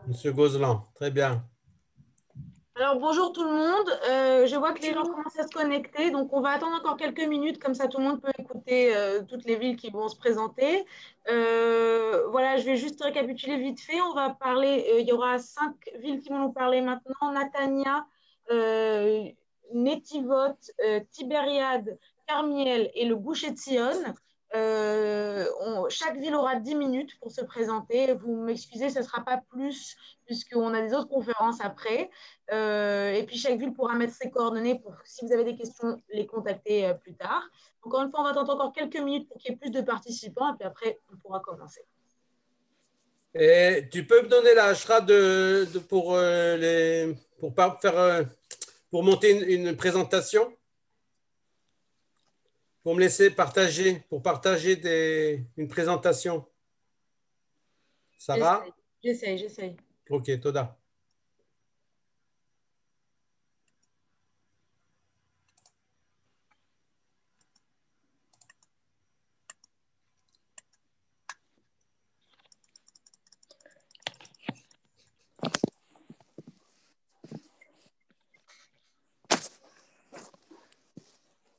Monsieur Gozlan, très bien. Alors bonjour tout le monde. Je vois que les gens commencent à se connecter, donc on va attendre encore quelques minutes, comme ça tout le monde peut écouter toutes les villes qui vont se présenter. Voilà, je vais juste récapituler vite fait. On va parler, il y aura 5 villes qui vont nous parler maintenant. Natania, euh, Netivot, Tibériade, Carmiel et le Gush Etzion. Chaque ville aura 10 minutes pour se présenter. Vous m'excusez, ce ne sera pas plus, puisqu'on a des autres conférences après. Et puis chaque ville pourra mettre ses coordonnées pour, si vous avez des questions, les contacter plus tard. Encore une fois, on va attendre encore quelques minutes pour qu'il y ait plus de participants et puis après, on pourra commencer. Et tu peux me donner la hashra pour monter une présentation, pour me laisser partager, pour partager une présentation. Sarah? J'essaye. Ok, Toda.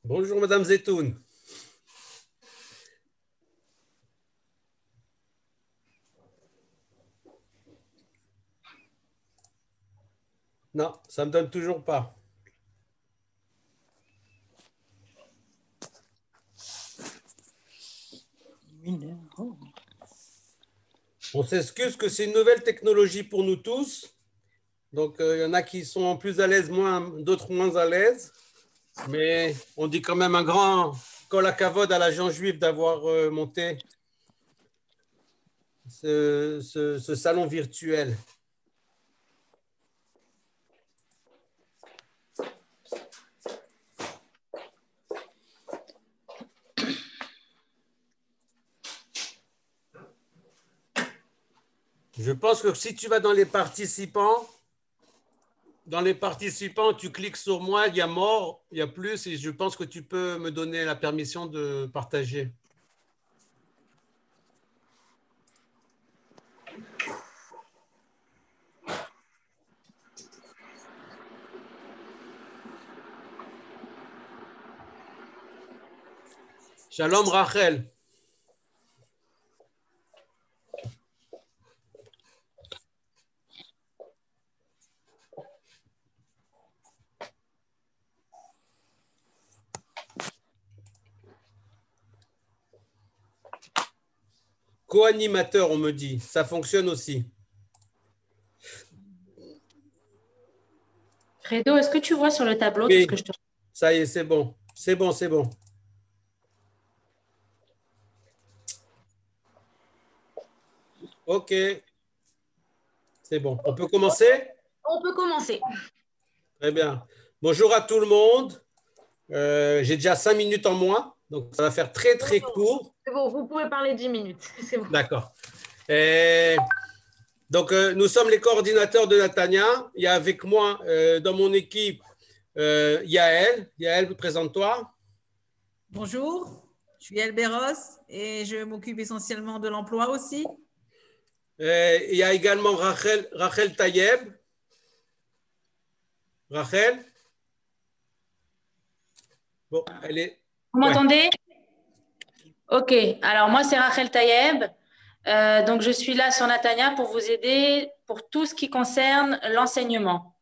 Bonjour Madame Zetoun. Non, ça ne me donne toujours pas. On s'excuse que c'est une nouvelle technologie pour nous tous. Donc, il y en a qui sont plus à l'aise, d'autres moins à l'aise. Mais on dit quand même un grand kol hakavod à l'agent juif d'avoir monté ce salon virtuel. Je pense que si tu vas dans les participants, tu cliques sur moi, il y a mort, il y a plus, et je pense que tu peux me donner la permission de partager. Shalom Rachel. Co-animateur, on me dit, ça fonctionne aussi. Fredo, est-ce que tu vois sur le tableau tout ce que Oui, je te... ça y est, c'est bon. C'est bon, c'est bon. Ok, c'est bon. On peut commencer? On peut commencer. Très bien. Bonjour à tout le monde. J'ai déjà 5 minutes en moins, donc ça va faire très, très court. C'est bon, vous pouvez parler 10 minutes. C'est bon. D'accord. Donc, nous sommes les coordinateurs de Natania. Il y a avec moi dans mon équipe Yael. Yael, présente-toi. Bonjour, je suis Elberos et je m'occupe essentiellement de l'emploi aussi. Il y a également Rachel Tayeb. Rachel. Bon, elle est. Vous m'entendez? Ok, alors moi c'est Rachel Tayeb. Donc je suis là sur Natania pour vous aider pour tout ce qui concerne l'enseignement.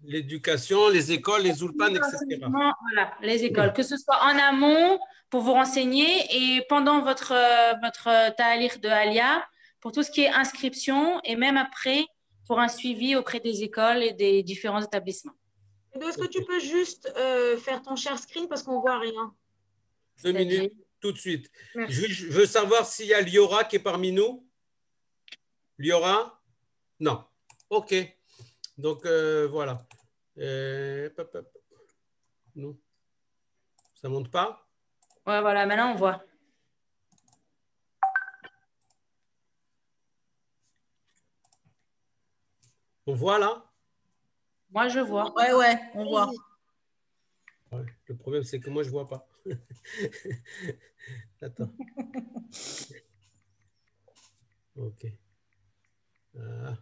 L'éducation, les écoles, les ulpan, etc. Voilà, les écoles, que ce soit en amont pour vous renseigner et pendant votre ta'alir de Alia pour tout ce qui est inscription et même après pour un suivi auprès des écoles et des différents établissements. Est-ce que tu peux juste faire ton share screen parce qu'on ne voit rien? 2 minutes, tout de suite. Merci. Je veux savoir s'il y a Liora qui est parmi nous. Liora? Non. OK. Donc, voilà. Non. Ça ne monte pas? Ouais, voilà, maintenant on voit. On voit là? Moi, je vois. Ouais, on voit. Ouais, le problème, c'est que moi, je ne vois pas. Attends. OK. Ah.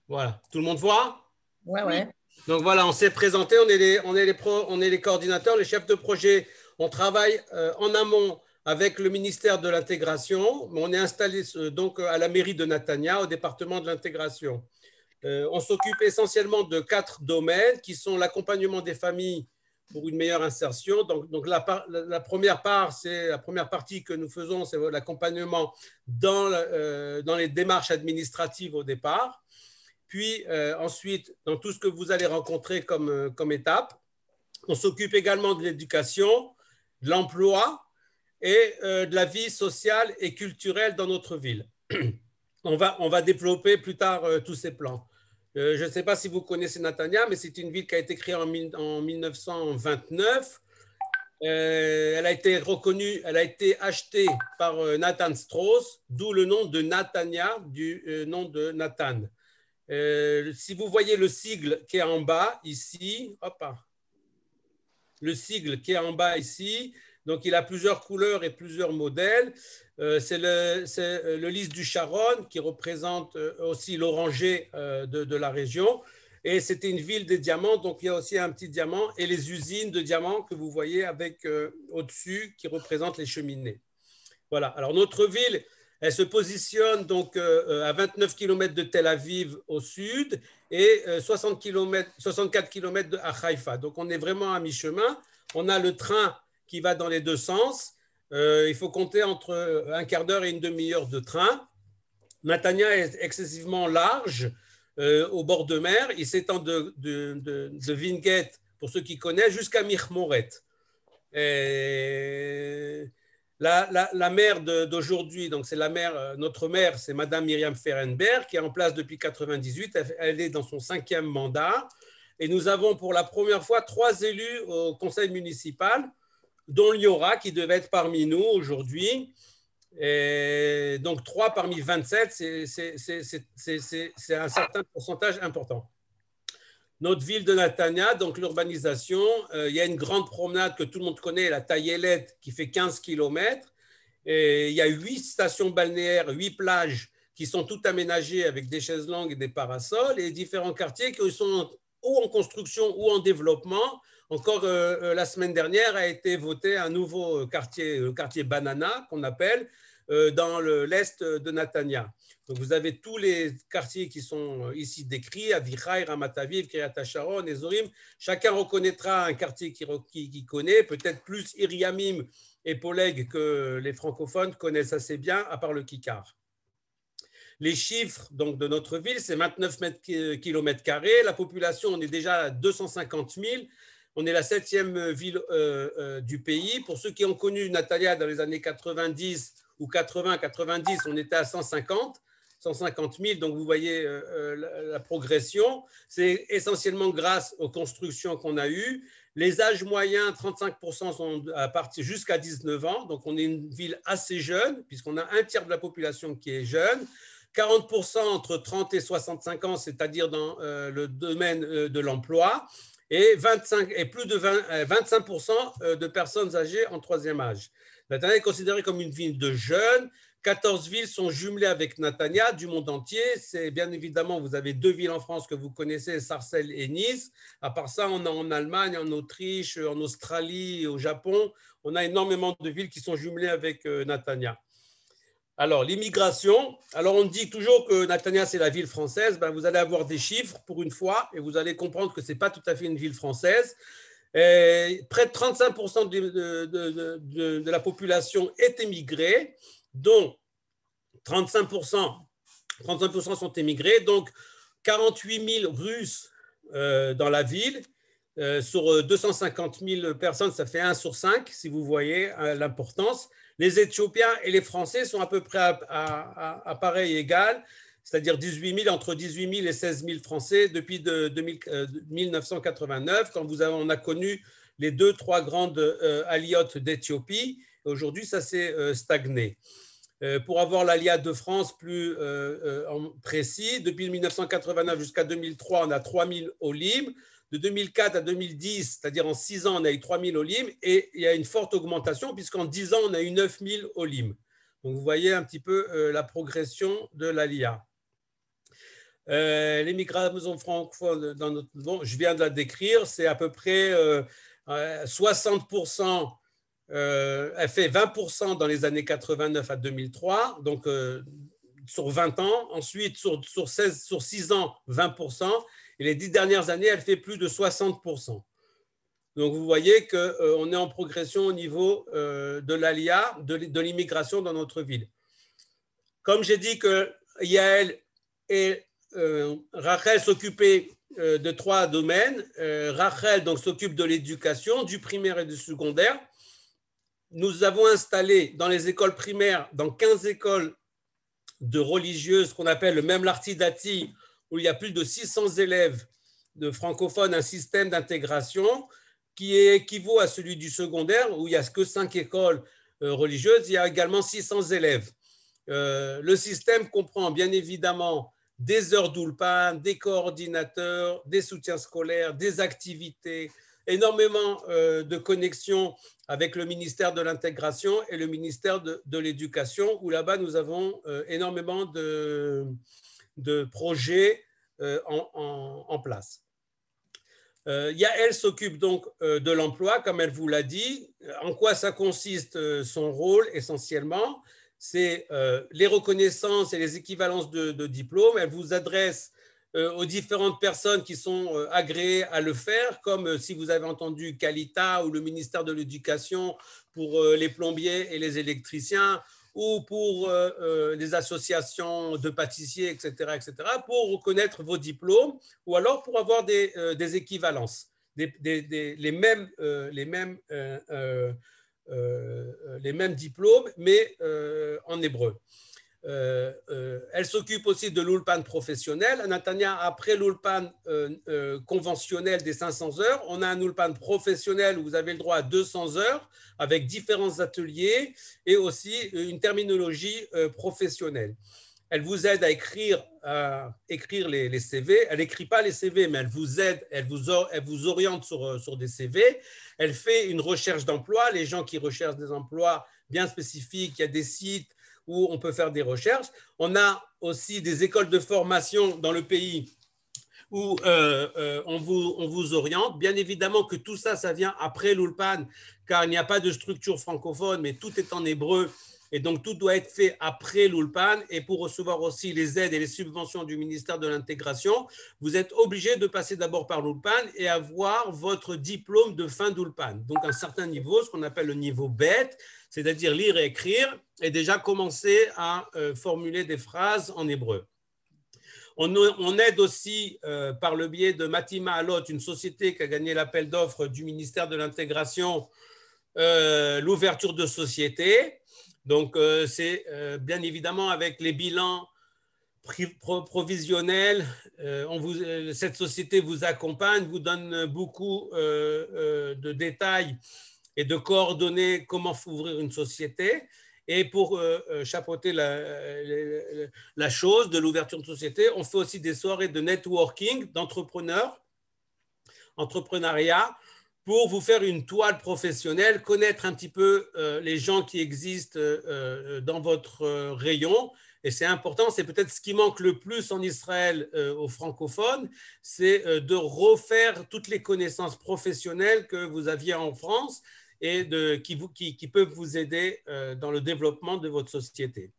Voilà, tout le monde voit? Ouais, ouais. Donc voilà, on s'est présenté, on est les coordinateurs, les chefs de projet. On travaille en amont avec le ministère de l'intégration, mais on est installé donc à la mairie de Natania, au département de l'intégration. On s'occupe essentiellement de 4 domaines qui sont l'accompagnement des familles pour une meilleure insertion. Donc la première partie que nous faisons, c'est l'accompagnement dans les démarches administratives au départ. Puis ensuite, dans tout ce que vous allez rencontrer comme étape, on s'occupe également de l'éducation, de l'emploi et de la vie sociale et culturelle dans notre ville. On va développer plus tard tous ces plans. Je ne sais pas si vous connaissez Natania, mais c'est une ville qui a été créée en 1929. Elle a été reconnue, elle a été achetée par Nathan Strauss, d'où le nom de Natania, du nom de Nathan. Si vous voyez le sigle qui est en bas ici, le sigle qui est en bas ici, donc il a plusieurs couleurs et plusieurs modèles. C'est le lys du Charonne qui représente aussi l'oranger de la région. Et c'était une ville des diamants, donc il y a aussi un petit diamant et les usines de diamants que vous voyez avec au-dessus qui représentent les cheminées. Voilà, alors notre ville, elle se positionne donc à 29 km de Tel Aviv au sud et 64 km de Haïfa. Donc on est vraiment à mi-chemin. On a le train qui va dans les deux sens. Il faut compter entre un quart d'heure et une demi-heure de train. Natania est excessivement large au bord de mer. Il s'étend de Vinget, pour ceux qui connaissent, jusqu'à Mirmoret. La maire d'aujourd'hui, donc c'est notre maire, c'est Madame Myriam Ferenberg, qui est en place depuis 1998. Elle est dans son 5e mandat. Et nous avons pour la première fois 3 élus au conseil municipal, dont Liora, qui devait être parmi nous aujourd'hui. Et donc 3 parmi 27, c'est un certain pourcentage important. Notre ville de Natania, donc l'urbanisation, il y a une grande promenade que tout le monde connaît, la Taïelette, qui fait 15 km. Et il y a 8 stations balnéaires, 8 plages qui sont toutes aménagées avec des chaises longues et des parasols, et différents quartiers qui sont ou en construction ou en développement. Encore la semaine dernière a été voté un nouveau quartier, le quartier Banana, qu'on appelle, dans l'est de Natania. Donc vous avez tous les quartiers qui sont ici décrits, Avichai, Ramat Aviv, Kiryat HaSharon, Ezorim. Chacun reconnaîtra un quartier qu'il connaît, peut-être plus Iriamim et Poleg que les francophones connaissent assez bien, à part le Kikar. Les chiffres donc, de notre ville, c'est 29 km². La population, on est déjà à 250 000. On est la 7e ville du pays. Pour ceux qui ont connu Natania dans les années 90 ou 80-90, on était à 150 000. Donc, vous voyez la progression. C'est essentiellement grâce aux constructions qu'on a eues. Les âges moyens, 35% sont à partir jusqu'à 19 ans. Donc, on est une ville assez jeune, puisqu'on a un tiers de la population qui est jeune. 40% entre 30 et 65 ans, c'est-à-dire dans le domaine de l'emploi, et plus de 25% de personnes âgées en 3e âge. Natania est considérée comme une ville de jeunes. 14 villes sont jumelées avec Natania du monde entier. C'est bien évidemment, vous avez 2 villes en France que vous connaissez, Sarcelles et Nice. À part ça, on a en Allemagne, en Autriche, en Australie, au Japon. On a énormément de villes qui sont jumelées avec Natania. Alors, l'immigration. Alors, on dit toujours que Natania, c'est la ville française. Ben, vous allez avoir des chiffres pour une fois et vous allez comprendre que ce n'est pas tout à fait une ville française. Et près de 35% de la population est émigrée, dont 35% sont émigrés. Donc, 48 000 Russes dans la ville. Sur 250 000 personnes, ça fait 1 sur 5, si vous voyez l'importance. Les Éthiopiens et les Français sont à peu près à pareil égal, c'est-à-dire entre 18 000 et 16 000 Français depuis 1989, quand on a connu les 2-3 grandes aliotes d'Éthiopie. Aujourd'hui, ça s'est stagné. Pour avoir l'alia de France plus précis, depuis 1989 jusqu'à 2003, on a 3 000 Olim. De 2004 à 2010, c'est-à-dire en 6 ans, on a eu 3 000 Olim et il y a une forte augmentation puisqu'en 10 ans, on a eu 9 000 Olim. Donc, vous voyez un petit peu la progression de l'ALIA. L'immigration francophone, je viens de la décrire, c'est à peu près 60%, elle fait 20% dans les années 89 à 2003, donc sur 20 ans. Ensuite, sur 6 ans, 20%. Et les 10 dernières années, elle fait plus de 60%. Donc, vous voyez qu'on est en progression au niveau de l'ALIA, de l'immigration dans notre ville. Comme j'ai dit que Yael et Rachel s'occupaient de 3 domaines. Rachel s'occupe de l'éducation, du primaire et du secondaire. Nous avons installé dans les écoles primaires, dans 15 écoles de religieuses qu'on appelle le Memlarti Dati, où il y a plus de 600 élèves de francophones, un système d'intégration qui équivaut à celui du secondaire, où il n'y a que 5 écoles religieuses. Il y a également 600 élèves. Le système comprend bien évidemment des heures d'Ulpan, des coordinateurs, des soutiens scolaires, des activités, énormément de connexions avec le ministère de l'Intégration et le ministère de l'Éducation, où là-bas nous avons énormément de projets en place. Yael s'occupe donc de l'emploi, comme elle vous l'a dit. En quoi ça consiste son rôle essentiellement? C'est les reconnaissances et les équivalences de diplômes. Elle vous adresse aux différentes personnes qui sont agréées à le faire, comme si vous avez entendu Calita ou le ministère de l'Éducation pour les plombiers et les électriciens, ou pour les associations de pâtissiers, etc., pour reconnaître vos diplômes, ou alors pour avoir des équivalences, les mêmes diplômes, mais en hébreu. Elle s'occupe aussi de l'Ulpan professionnel. À Natania, après l'Ulpan conventionnel des 500 heures, on a un Ulpan professionnel où vous avez le droit à 200 heures avec différents ateliers et aussi une terminologie professionnelle. Elle vous aide à écrire les CV. Elle n'écrit pas les CV, mais elle vous aide, elle vous oriente sur des CV. Elle fait une recherche d'emploi. Les gens qui recherchent des emplois bien spécifiques, il y a des sites où on peut faire des recherches. On a aussi des écoles de formation dans le pays où on vous oriente. Bien évidemment que tout ça, ça vient après l'Ulpan, car il n'y a pas de structure francophone, mais tout est en hébreu. Et donc, tout doit être fait après l'Ulpan. Et pour recevoir aussi les aides et les subventions du ministère de l'Intégration, vous êtes obligé de passer d'abord par l'Ulpan et avoir votre diplôme de fin d'Ulpan. Donc, un certain niveau, ce qu'on appelle le niveau bête, c'est-à-dire lire et écrire, et déjà commencer à formuler des phrases en hébreu. On aide aussi par le biais de Matima Alot, une société qui a gagné l'appel d'offres du ministère de l'Intégration, l'ouverture de société. Donc, c'est bien évidemment avec les bilans provisionnels. Cette société vous accompagne, vous donne beaucoup de détails et de coordonner comment ouvrir une société. Et pour chapeauter la chose de l'ouverture de société, on fait aussi des soirées de networking d'entrepreneuriat, pour vous faire une toile professionnelle, connaître un petit peu les gens qui existent dans votre rayon. Et c'est important, c'est peut-être ce qui manque le plus en Israël aux francophones, c'est de refaire toutes les connaissances professionnelles que vous aviez en France et qui peuvent vous aider dans le développement de votre société.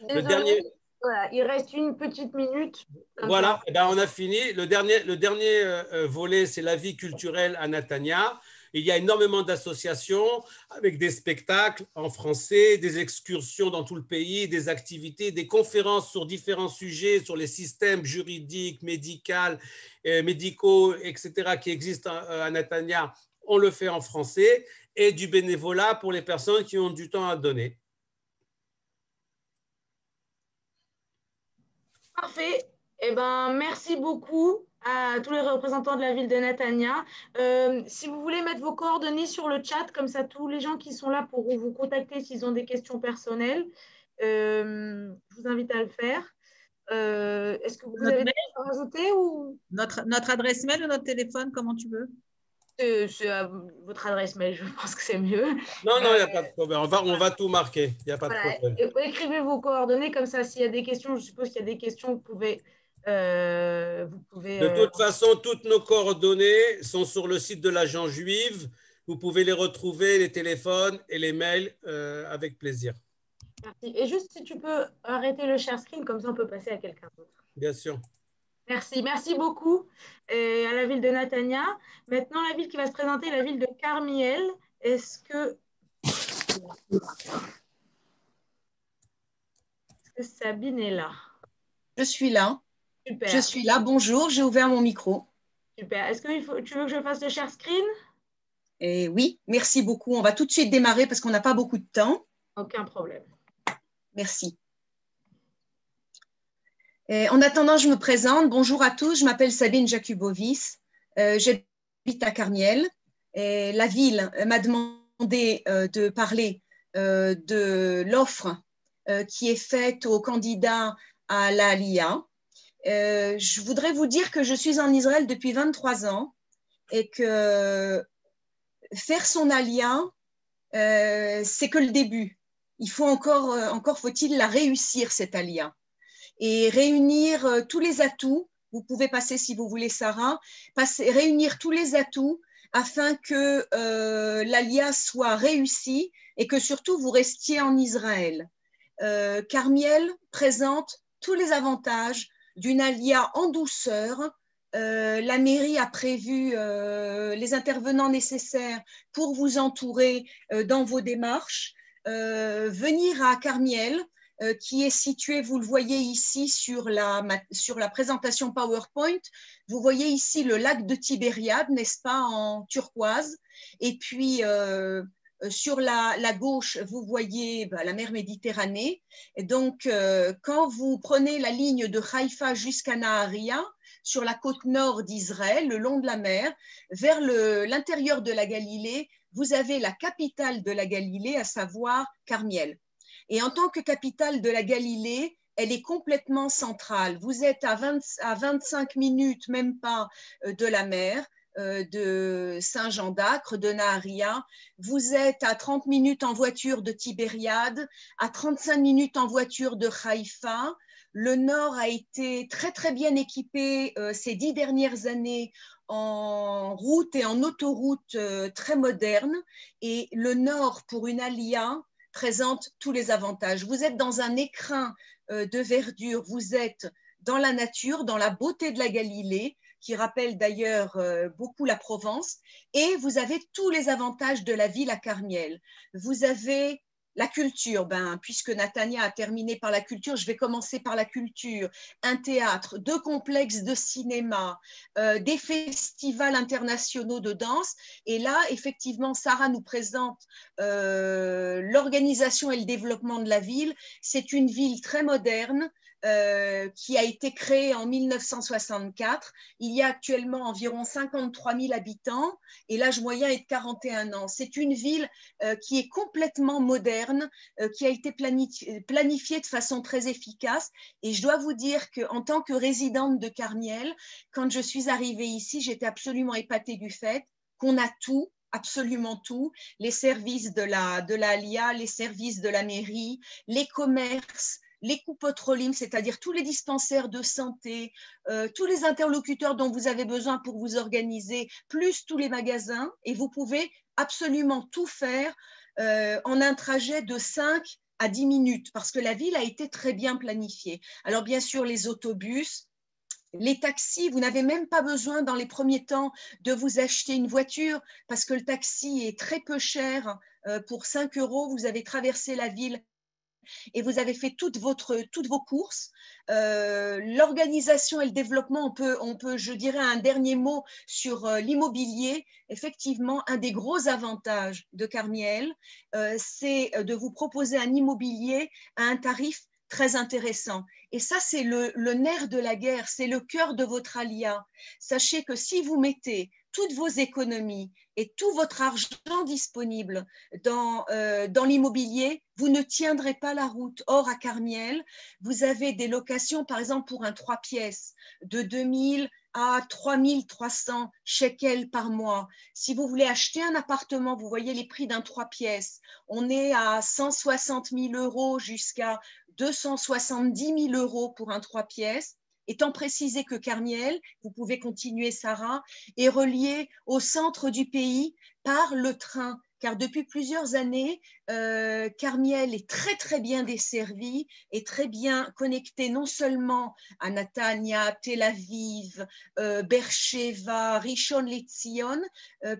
Désolé, voilà, il reste une petite minute. Voilà, on a fini. Le dernier volet, c'est la vie culturelle à Natania. Il y a énormément d'associations avec des spectacles en français, des excursions dans tout le pays, des activités, des conférences sur différents sujets, sur les systèmes juridiques, médicaux, etc., qui existent à Natania. On le fait en français, et du bénévolat pour les personnes qui ont du temps à donner. Parfait. Eh ben, merci beaucoup à tous les représentants de la ville de Natania. Si vous voulez mettre vos coordonnées sur le chat, comme ça tous les gens qui sont là pourront vous contacter s'ils ont des questions personnelles. Je vous invite à le faire. Est-ce que vous avez des choses à rajouter ou... Notre adresse mail ou notre téléphone, comment tu veux? C'est votre adresse mail, je pense que c'est mieux. Non, il n'y a pas de problème. On va tout marquer. Il n'y a pas de problème. Écrivez vos coordonnées, comme ça, s'il y a des questions, je suppose qu'il y a des questions, vous pouvez Vous pouvez… De toute façon, toutes nos coordonnées sont sur le site de l'Agence juive. Vous pouvez les retrouver, les téléphones et les mails avec plaisir. Merci. Et juste si tu peux arrêter le share screen, comme ça on peut passer à quelqu'un d'autre. Bien sûr. Merci, merci beaucoup à la ville de Natania. Maintenant, la ville qui va se présenter, la ville de Carmiel. Est-ce que Sabine est là? Je suis là. Super. Je suis là. Bonjour, j'ai ouvert mon micro. Super. Est-ce que tu veux que je fasse le share screen? Et oui, merci beaucoup. On va tout de suite démarrer parce qu'on n'a pas beaucoup de temps. Aucun problème. Merci. Et en attendant, je me présente. Bonjour à tous, je m'appelle Sabine Jakubovic. J'habite à Carmiel. Et la ville m'a demandé de parler de l'offre qui est faite aux candidats à l'Aliyah. Je voudrais vous dire que je suis en Israël depuis 23 ans et que faire son Aliyah, c'est que le début. Il faut encore faut-il la réussir, cette Aliyah. Et réunir tous les atouts, vous pouvez passer si vous voulez Sarah, réunir tous les atouts afin que l'Aliyah soit réussie et que surtout vous restiez en Israël. Carmiel présente tous les avantages d'une Aliyah en douceur. La mairie a prévu les intervenants nécessaires pour vous entourer dans vos démarches. Venir à Carmiel, qui est situé, vous le voyez ici sur la présentation PowerPoint, vous voyez ici le lac de Tibériade, n'est-ce pas, en turquoise, et puis sur la gauche, vous voyez la mer Méditerranée. Et donc, quand vous prenez la ligne de Haïfa jusqu'à Naharia, sur la côte nord d'Israël, le long de la mer, vers l'intérieur de la Galilée, vous avez la capitale de la Galilée, à savoir Carmiel. Et en tant que capitale de la Galilée, elle est complètement centrale. Vous êtes à 25 minutes, même pas, de la mer, de Saint-Jean d'Acre, de Naharia. Vous êtes à 30 minutes en voiture de Tibériade, à 35 minutes en voiture de Haïfa. Le nord a été très, très bien équipé ces 10 dernières années en route et en autoroute très modernes. Et le nord, pour une Aliyah, présente tous les avantages. Vous êtes dans un écrin de verdure, vous êtes dans la nature, dans la beauté de la Galilée, qui rappelle d'ailleurs beaucoup la Provence, et vous avez tous les avantages de la ville à Carmiel. Vous avez la culture, puisque Natania a terminé par la culture, je vais commencer par la culture. Un théâtre, 2 complexes de cinéma, des festivals internationaux de danse. Et là, effectivement, Sarah nous présente l'organisation et le développement de la ville. C'est une ville très moderne, qui a été créée en 1964. Il y a actuellement environ 53 000 habitants et l'âge moyen est de 41 ans. C'est une ville qui est complètement moderne, qui a été planifiée de façon très efficace. Et je dois vous dire qu'en tant que résidente de Carmiel, quand je suis arrivée ici, j'étais absolument épatée du fait qu'on a tout, absolument tout, les services de la Aliyah, les services de la mairie, les commerces, les coupotrolim, c'est-à-dire tous les dispensaires de santé, tous les interlocuteurs dont vous avez besoin pour vous organiser, plus tous les magasins, et vous pouvez absolument tout faire en un trajet de 5 à 10 minutes, parce que la ville a été très bien planifiée. Alors bien sûr, les autobus, les taxis, vous n'avez même pas besoin dans les premiers temps de vous acheter une voiture parce que le taxi est très peu cher. Pour 5 €, vous avez traversé la ville et vous avez fait toutes vos courses. L'organisation et le développement, on peut, je dirais, un dernier mot sur l'immobilier. Effectivement, un des gros avantages de Carmiel, c'est de vous proposer un immobilier à un tarif très intéressant. Et ça, c'est le nerf de la guerre, c'est le cœur de votre Aliyah. Sachez que si vous mettez toutes vos économies et tout votre argent disponible dans l'immobilier, vous ne tiendrez pas la route. Or, à Carmiel, vous avez des locations, par exemple, pour un 3 pièces de 2000 à 3300 shekels par mois. Si vous voulez acheter un appartement, vous voyez les prix d'un 3 pièces. On est à 160 000 € jusqu'à 270 000 € pour un 3 pièces. étant précisé que Carmiel, vous pouvez continuer Sarah, est relié au centre du pays par le train. Car depuis plusieurs années, Carmiel est très très bien desservi et très bien connecté non seulement à Netanya, Tel Aviv, Beersheva, Rishon LeZion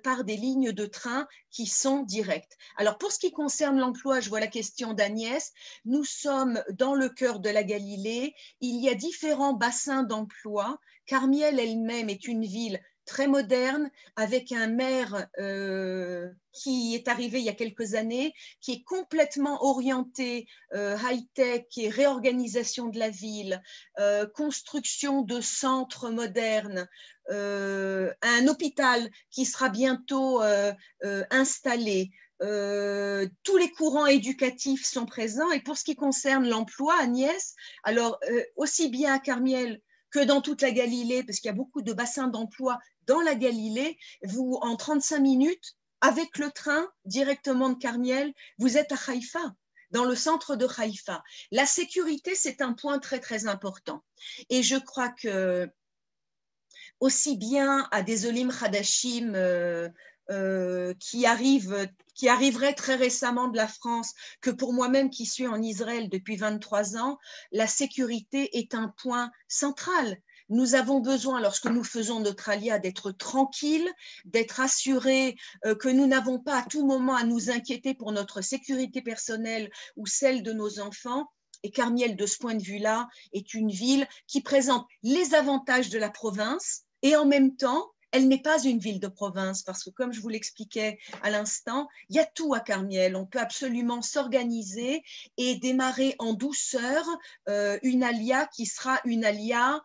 par des lignes de train qui sont directes. Alors pour ce qui concerne l'emploi, je vois la question d'Agnès, nous sommes dans le cœur de la Galilée, il y a différents bassins d'emploi. Carmiel elle-même est une ville très moderne, avec un maire qui est arrivé il y a quelques années, qui est complètement orienté high-tech et réorganisation de la ville, construction de centres modernes, un hôpital qui sera bientôt installé. Tous les courants éducatifs sont présents. Et pour ce qui concerne l'emploi, Agnès, alors aussi bien à Carmiel que dans toute la Galilée, parce qu'il y a beaucoup de bassins d'emploi dans la Galilée, vous, en 35 minutes, avec le train directement de Carmiel, vous êtes à Haïfa, dans le centre de Haïfa. La sécurité, c'est un point très, très important. Et je crois que aussi bien à des Olim Hadashim qui arriveraient très récemment de la France, que pour moi-même qui suis en Israël depuis 23 ans, la sécurité est un point central. Nous avons besoin, lorsque nous faisons notre alia, d'être tranquilles, d'être assurés que nous n'avons pas à tout moment à nous inquiéter pour notre sécurité personnelle ou celle de nos enfants. Et Carmiel, de ce point de vue-là, est une ville qui présente les avantages de la province et en même temps, elle n'est pas une ville de province parce que, comme je vous l'expliquais à l'instant, il y a tout à Carmiel. On peut absolument s'organiser et démarrer en douceur une alia qui sera une alia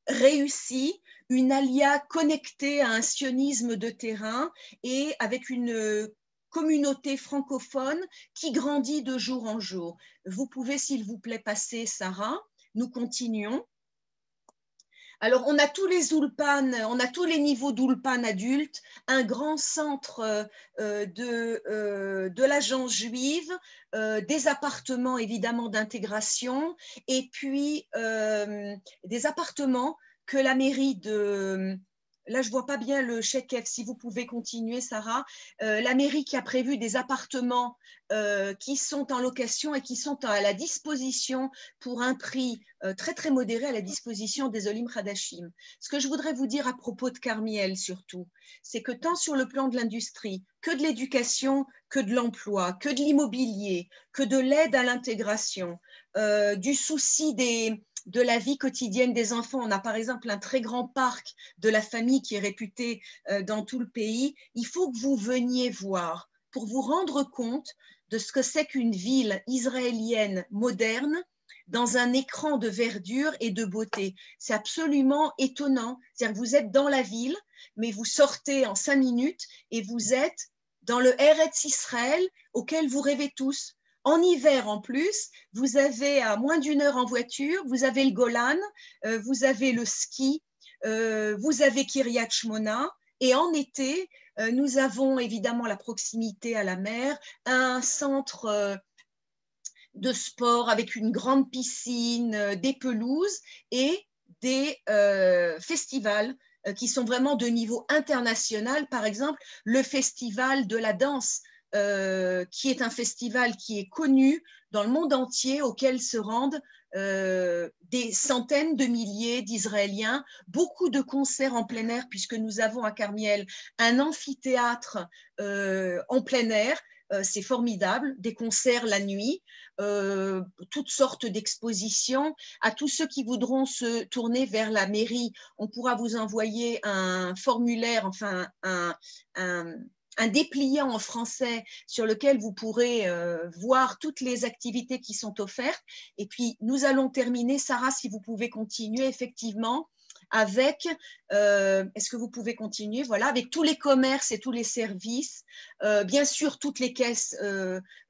réussie, une alia connectée à un sionisme de terrain et avec une communauté francophone qui grandit de jour en jour. Vous pouvez, s'il vous plaît, passer, Sarah. Nous continuons. Alors, on a tous les oulpan, on a tous les niveaux d'oulpan adultes, un grand centre de l'agence juive, des appartements évidemment d'intégration, et puis des appartements que la mairie de... Là, je ne vois pas bien le chèque F, si vous pouvez continuer, Sarah. La mairie qui a prévu des appartements qui sont en location et qui sont à la disposition pour un prix très, très modéré à la disposition des Olim Hadashim. Ce que je voudrais vous dire à propos de Carmiel, surtout, c'est que tant sur le plan de l'industrie, que de l'éducation, que de l'emploi, que de l'immobilier, que de l'aide à l'intégration, du souci de la vie quotidienne des enfants. On a par exemple un très grand parc de la famille qui est réputé dans tout le pays. Il faut que vous veniez voir pour vous rendre compte de ce que c'est qu'une ville israélienne moderne dans un écran de verdure et de beauté. C'est absolument étonnant. C'est-à-dire que vous êtes dans la ville, mais vous sortez en 5 minutes et vous êtes dans le Eretz Israël auquel vous rêvez tous. En hiver, en plus, vous avez à moins d'1 heure en voiture, vous avez le Golan, vous avez le ski, vous avez Kiryat Shmona. Et en été, nous avons évidemment la proximité à la mer, un centre de sport avec une grande piscine, des pelouses et des festivals qui sont vraiment de niveau international. Par exemple, le festival de la danse, qui est un festival qui est connu dans le monde entier, auquel se rendent des centaines de milliers d'Israéliens, beaucoup de concerts en plein air, puisque nous avons à Carmiel un amphithéâtre en plein air. C'est formidable, des concerts la nuit, toutes sortes d'expositions. À tous ceux qui voudront se tourner vers la mairie, on pourra vous envoyer un formulaire, enfin un dépliant en français sur lequel vous pourrez voir toutes les activités qui sont offertes. Et puis, nous allons terminer. Sarah, si vous pouvez continuer, effectivement, avec, est-ce que vous pouvez continuer? Voilà, avec tous les commerces et tous les services. Bien sûr, toutes les caisses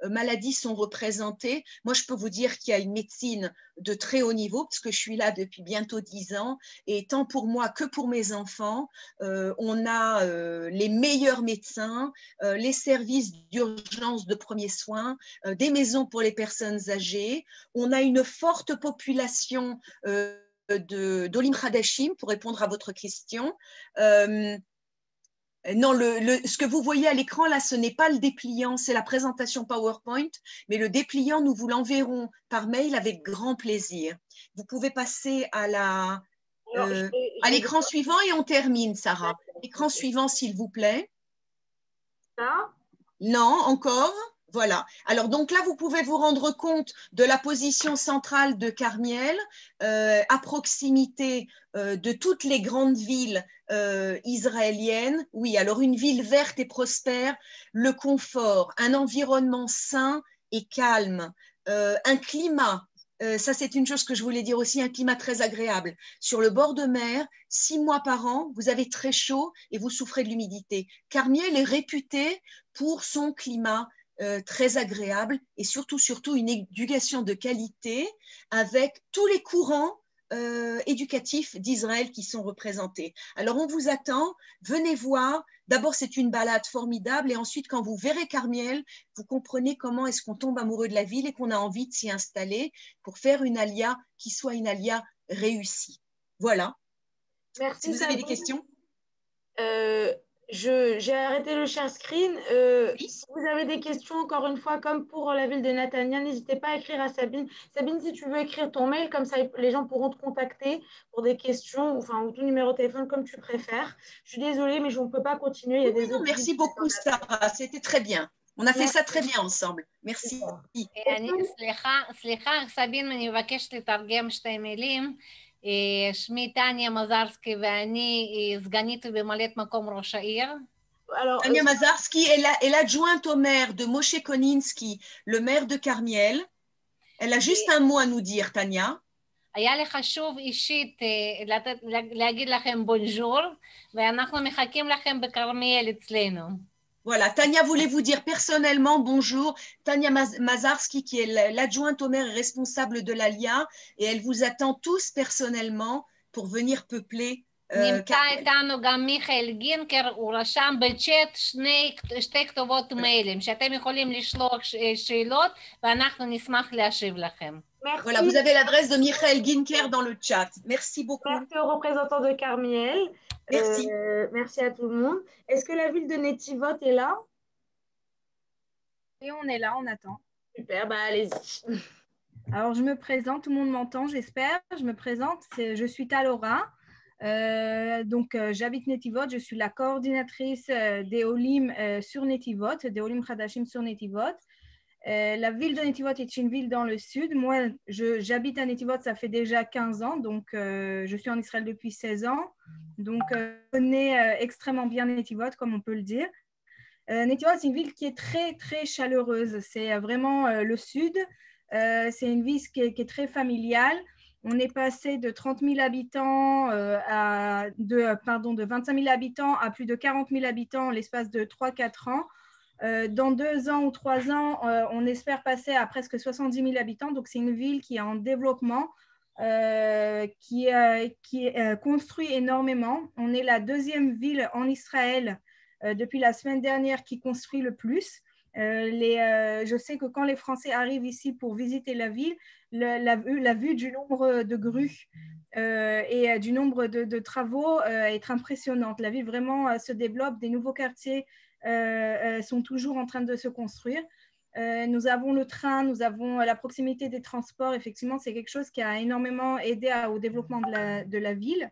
maladies sont représentées. Moi, je peux vous dire qu'il y a une médecine de très haut niveau, parce que je suis là depuis bientôt 10 ans, et tant pour moi que pour mes enfants, on a les meilleurs médecins, les services d'urgence de premiers soins, des maisons pour les personnes âgées. On a une forte population d'Olim Hadashim, pour répondre à votre question. Non, ce que vous voyez à l'écran, là, ce n'est pas le dépliant, c'est la présentation PowerPoint, mais le dépliant, nous vous l'enverrons par mail avec grand plaisir. Vous pouvez passer à l'écran suivant et on termine, Sarah. Écran suivant, s'il vous plaît. Ça? Non, encore. Voilà. Alors, donc là, vous pouvez vous rendre compte de la position centrale de Carmiel, à proximité de toutes les grandes villes israéliennes. Oui, alors une ville verte et prospère, le confort, un environnement sain et calme, un climat. Ça, c'est une chose que je voulais dire aussi, un climat très agréable. Sur le bord de mer, 6 mois par an, vous avez très chaud et vous souffrez de l'humidité. Carmiel est réputé pour son climat très agréable et surtout une éducation de qualité avec tous les courants éducatifs d'Israël qui sont représentés. Alors, on vous attend, venez voir. D'abord, c'est une balade formidable et ensuite, quand vous verrez Carmiel, vous comprenez comment est-ce qu'on tombe amoureux de la ville et qu'on a envie de s'y installer pour faire une alia qui soit une alia réussie. Voilà. Merci. Si vous avez des questions. J'ai arrêté le share screen. Oui. Si vous avez des questions, encore une fois, comme pour la ville de Netanya, n'hésitez pas à écrire à Sabine. Sabine, si tu veux écrire ton mail, comme ça les gens pourront te contacter pour des questions, ou ton numéro de téléphone, comme tu préfères. Je suis désolée, mais on ne peut pas continuer. Il y a des autres. Merci beaucoup, Sarah. C'était très bien. On a fait ça très bien ensemble. Merci. סליחה, סבין, אני מבקשת לתרגם 2 מילים. שמי טניה מזרסקי ואני סגנית וממלאת מקום ראש העיר. Tania Mazarski est l'adjointe au maire de Moshe Koninsky, le maire de Carmiel. Elle a juste un mot à nous dire, Tania. היה לי חשוב אישית להגיד לכם בונז'ור, ואנחנו מחכים לכם בכרמיאל אצלנו. Voilà, Tania voulait vous dire personnellement bonjour. Tania Mazarski, qui est l'adjointe au maire et responsable de l'ALIA, et elle vous attend tous personnellement pour venir peupler. נמצא איתנו גם מיכאל גינקר, הוא רשם בצ'אט 2 כתובות מיילים, שאתם יכולים לשלוח שאלות, ואנחנו נשמח להשיב לכם. Merci. Voilà, vous avez l'adresse de Michael Ginker dans le chat. Merci beaucoup. Merci aux représentants de Carmiel. Merci. Merci à tout le monde. Est-ce que la ville de Netivot est là? Et on est là, on attend. Super, allez-y. Alors, je me présente, tout le monde m'entend, j'espère. Je me présente, je suis Talora. J'habite Netivot, je suis la coordinatrice des Olim sur Netivot, des Olim Hadashim sur Netivot. La ville de Netivot est une ville dans le sud. Moi, j'habite à Netivot, ça fait déjà 15 ans, donc je suis en Israël depuis 16 ans. Donc, je connais extrêmement bien Netivot, comme on peut le dire. Netivot, c'est une ville qui est très, très chaleureuse. C'est vraiment le sud. C'est une ville qui est très familiale. On est passé de 30 000 habitants de 25 000 habitants à plus de 40 000 habitants en l'espace de 3-4 ans. Dans 2 ans ou 3 ans, on espère passer à presque 70 000 habitants. Donc, c'est une ville qui est en développement, qui construit énormément. On est la 2e ville en Israël depuis la semaine dernière qui construit le plus. Je sais que quand les Français arrivent ici pour visiter la ville, la vue du nombre de grues et du nombre de travaux est impressionnante. La ville vraiment se développe, des nouveaux quartiers sont toujours en train de se construire. Nous avons le train, nous avons la proximité des transports. Effectivement, c'est quelque chose qui a énormément aidé au développement de la ville.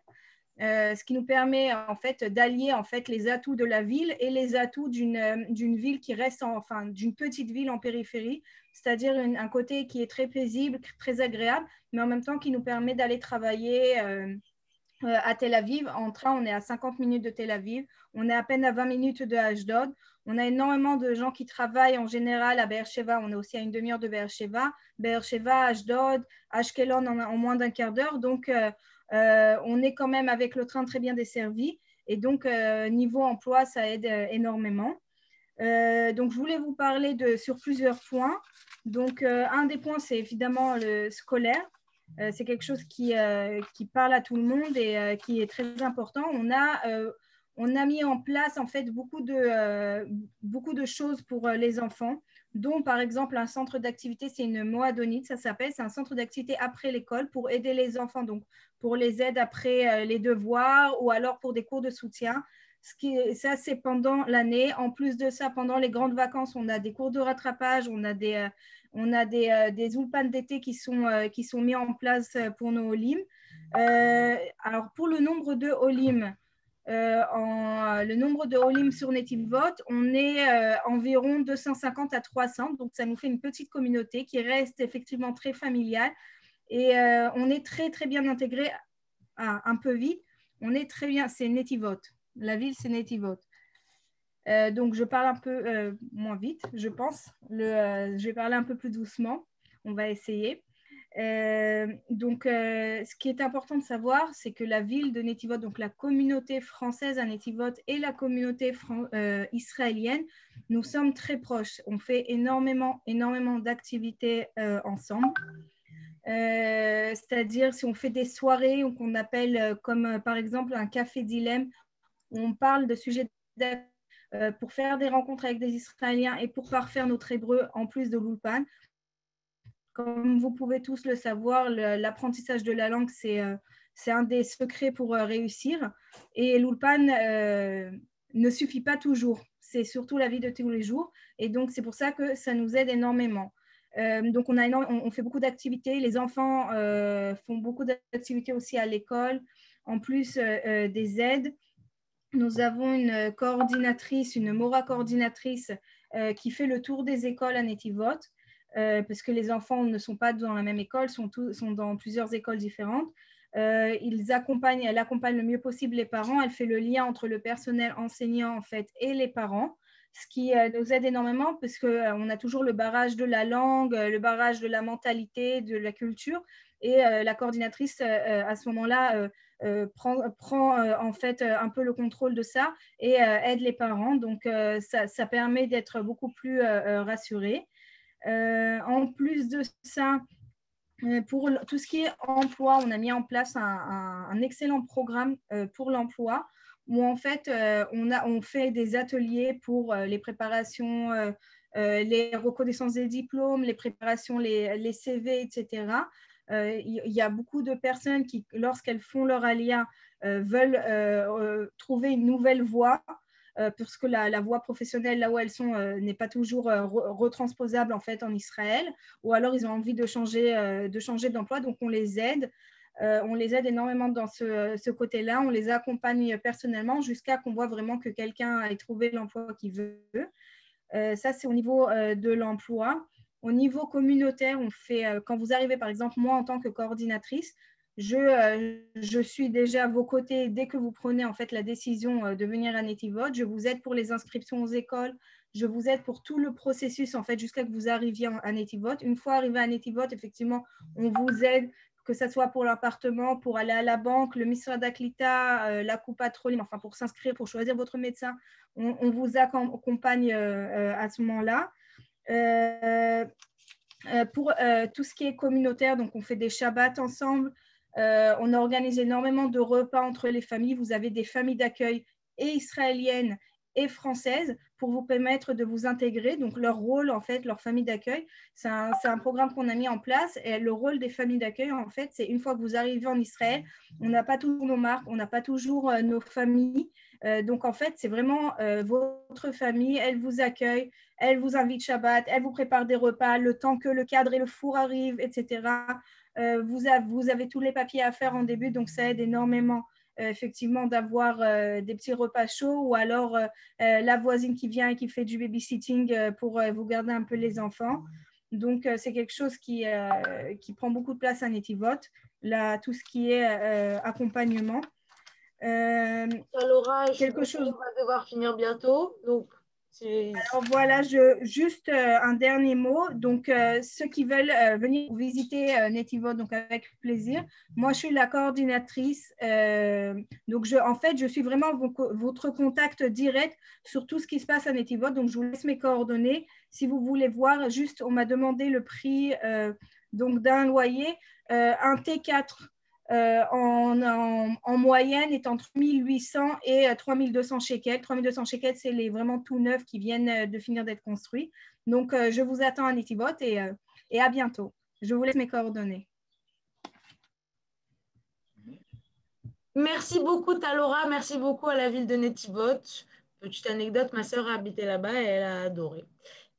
Ce qui nous permet en fait d'allier en fait les atouts de la ville et les atouts d'une ville qui reste d'une petite ville en périphérie, c'est-à-dire un côté qui est très paisible, très agréable, mais en même temps qui nous permet d'aller travailler à Tel Aviv. En train, on est à 50 minutes de Tel Aviv. On est à peine à 20 minutes de Ashdod. On a énormément de gens qui travaillent en général à Beersheva. On est aussi à une demi-heure de Beersheva. Beersheva, Ashdod, Ashkelon en moins d'un quart d'heure. Donc, on est quand même avec le train très bien desservi. Et donc, niveau emploi, ça aide énormément. Donc, je voulais vous parler sur plusieurs points. Donc, un des points, c'est évidemment le scolaire. C'est quelque chose qui parle à tout le monde et qui est très important. On a mis en place en fait beaucoup de choses pour les enfants, dont par exemple un centre d'activité, c'est une moadonite, ça s'appelle, c'est un centre d'activité après l'école pour aider les enfants, donc pour les aides après les devoirs ou alors pour des cours de soutien. Ça, c'est pendant l'année. En plus de ça, pendant les grandes vacances, on a des cours de rattrapage, on a des ulpans d'été qui sont mis en place pour nos olim. Alors, pour le nombre de olim, le nombre de olim sur Netivot, on est environ 250 à 300. Donc, ça nous fait une petite communauté qui reste effectivement très familiale. Et on est très, très bien intégré, un peu vite. On est très bien, c'est Netivot. La ville, c'est Netivot. Donc, je parle un peu moins vite, je pense. Je vais parler un peu plus doucement. On va essayer. Donc, ce qui est important de savoir, c'est que la ville de Netivot, donc la communauté française à Netivot et la communauté israélienne, nous sommes très proches. On fait énormément d'activités ensemble. C'est-à-dire, si on fait des soirées qu'on appelle comme par exemple un café dilemme, on parle de sujets pour faire des rencontres avec des Israéliens et pour parfaire notre hébreu en plus de l'ulpan. Comme vous pouvez tous le savoir, l'apprentissage de la langue, c'est un des secrets pour réussir. Et l'ulpan ne suffit pas toujours. C'est surtout la vie de tous les jours. Et donc, c'est pour ça que ça nous aide énormément. Donc, on fait beaucoup d'activités. Les enfants font beaucoup d'activités aussi à l'école, en plus des aides. Nous avons une coordinatrice, une Mora coordinatrice qui fait le tour des écoles à Netivot, parce que les enfants ne sont pas dans la même école, sont dans plusieurs écoles différentes. Elle accompagne le mieux possible les parents. Elle fait le lien entre le personnel enseignant en fait et les parents, ce qui nous aide énormément parce qu'on a toujours le barrage de la langue, le barrage de la mentalité, de la culture. Et la coordinatrice, à ce moment-là, prend en fait un peu le contrôle de ça et aide les parents. Donc, ça permet d'être beaucoup plus rassuré. En plus de ça, pour tout ce qui est emploi, on a mis en place un excellent programme pour l'emploi où en fait, on fait des ateliers pour les préparations, les reconnaissances des diplômes, les préparations, les CV, etc. Il y a beaucoup de personnes qui, lorsqu'elles font leur alia, veulent trouver une nouvelle voie parce que la voie professionnelle, là où elles sont, n'est pas toujours retransposable en fait en Israël, ou alors ils ont envie de changer d'emploi, donc on les aide. On les aide énormément dans ce côté-là. On les accompagne personnellement jusqu'à qu'on voit vraiment que quelqu'un ait trouvé l'emploi qu'il veut. Ça, c'est au niveau de l'emploi. Au niveau communautaire, on fait, quand vous arrivez, par exemple, moi, en tant que coordinatrice, je suis déjà à vos côtés dès que vous prenez en fait la décision de venir à Netivot. Je vous aide pour les inscriptions aux écoles. Je vous aide pour tout le processus en fait jusqu'à que vous arriviez à Netivot. Une fois arrivé à Netivot, effectivement, on vous aide, que ce soit pour l'appartement, pour aller à la banque, le Misrad Aklita, la Coupa Trolim, enfin pour s'inscrire, pour choisir votre médecin. On vous accompagne à ce moment-là. Pour tout ce qui est communautaire, donc on fait des Shabbats ensemble. On organise énormément de repas entre les familles. Vous avez des familles d'accueil et israéliennes et françaises pour vous permettre de vous intégrer. Donc, leur rôle, en fait, leur famille d'accueil, c'est un programme qu'on a mis en place. Et le rôle des familles d'accueil, en fait, c'est une fois que vous arrivez en Israël, on n'a pas toujours nos marques, on n'a pas toujours nos familles. Donc, en fait, c'est vraiment votre famille. Elle vous accueille, elle vous invite Shabbat, elle vous prépare des repas, le temps que le cadre et le four arrivent, etc. Vous avez tous les papiers à faire en début, donc ça aide énormément effectivement d'avoir des petits repas chauds ou alors la voisine qui vient et qui fait du babysitting pour vous garder un peu les enfants. Donc, c'est quelque chose qui prend beaucoup de place à Netivot, tout ce qui est accompagnement. Laura, quelque chose. On va devoir finir bientôt. Donc, alors voilà, juste un dernier mot. Donc, ceux qui veulent venir visiter Netivot, donc avec plaisir. Moi, je suis la coordinatrice. Donc, en fait, je suis vraiment votre contact direct sur tout ce qui se passe à Netivot. Donc, je vous laisse mes coordonnées. Si vous voulez voir, juste, on m'a demandé le prix donc d'un loyer. Un T4 en moyenne est entre 1800 et 3200 shekels. 3200 shekels, c'est les vraiment tout neufs qui viennent de finir d'être construits. Donc, je vous attends à Netivot et à bientôt. Je vous laisse mes coordonnées. Merci beaucoup, Talora. Merci beaucoup à la ville de Netivot. Petite anecdote, ma sœur a habité là-bas et elle a adoré.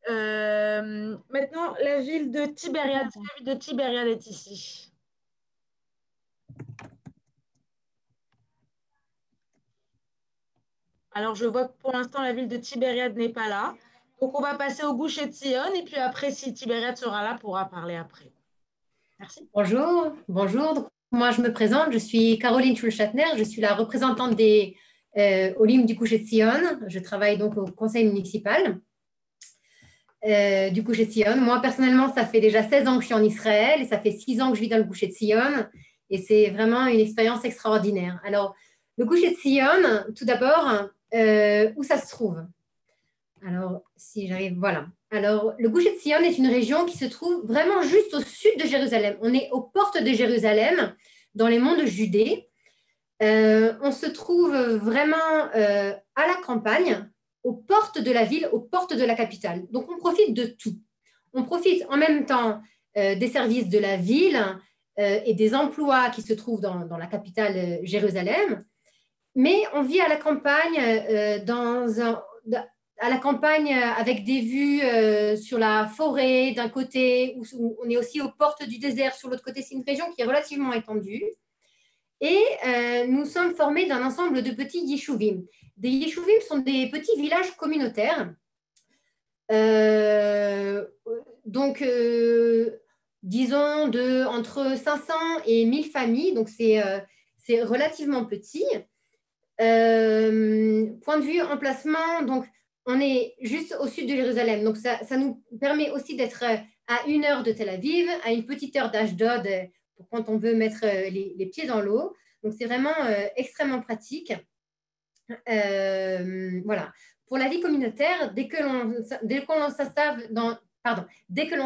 Maintenant, la ville de Tibériade. La ville de Tibériade est ici. Alors, je vois que pour l'instant, la ville de Tibériade n'est pas là. Donc, on va passer au Gush Etzion. Et puis après, si Tibériade sera là, on pourra parler après. Merci. Bonjour, bonjour. Donc, moi, je me présente. Je suis Caroline Schulchatner. Je suis la représentante des Olim du Gush Etzion. Je travaille donc au conseil municipal du Gush Etzion. Moi, personnellement, ça fait déjà 16 ans que je suis en Israël et ça fait 6 ans que je vis dans le Gush Etzion. Et c'est vraiment une expérience extraordinaire. Alors, le Gush Etzion, tout d'abord, où ça se trouve? Alors, si j'arrive, voilà. Alors, le Gush Etzion est une région qui se trouve vraiment juste au sud de Jérusalem. On est aux portes de Jérusalem, dans les monts de Judée. On se trouve vraiment à la campagne, aux portes de la ville, aux portes de la capitale. Donc, on profite de tout. On profite en même temps des services de la ville et des emplois qui se trouvent dans la capitale Jérusalem. Mais on vit à la campagne, à la campagne avec des vues sur la forêt d'un côté, où on est aussi aux portes du désert sur l'autre côté. C'est une région qui est relativement étendue. Et nous sommes formés d'un ensemble de petits yeshuvim. Des yeshuvim sont des petits villages communautaires. Donc, disons, entre 500 et 1000 familles. Donc, c'est relativement petit. Point de vue emplacement, donc on est juste au sud de Jérusalem, donc ça nous permet aussi d'être à 1 heure de Tel Aviv, à une petite heure d'Ashdod pour quand on veut mettre les pieds dans l'eau. Donc c'est vraiment extrêmement pratique. Voilà. Pour la vie communautaire, dès que l'on